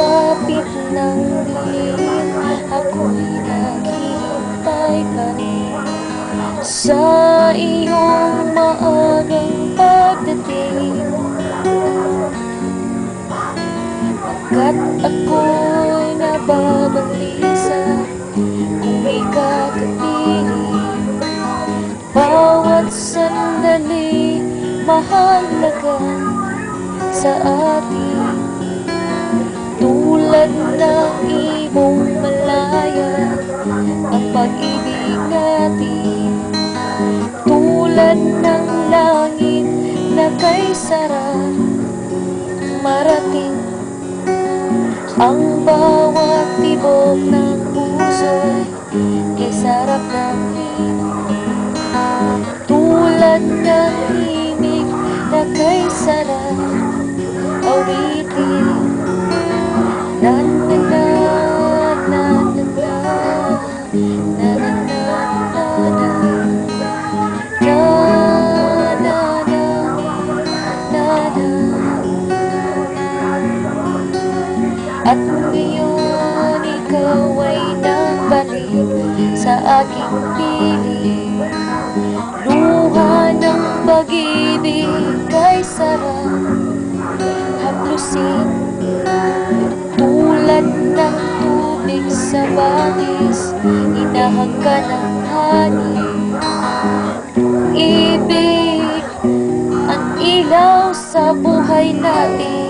Sapit ng dilim, ako'y naghihintay pa rin sa iyong maagang pagdating. Pagkat ako'y nababalisa kung ikakapiling, bawat sandali mahalaga sa atin. Tulad ng ibong malaya ang pag-ibig natin, tulad ng langit na kay sarap marating. Ang bawat tibok ng puso'y kay sarap ng himig, tulad ng himig na kay sarap awitin. Na na na na na na na na na na at ngayon ikaw ay nagbalik sa aking piling. Luha ng pag-ibig kay sarap haplusin, tulad ng tubig sa bangis, hinahangga ng hangin. Ibig ang ilaw sa buhay natin.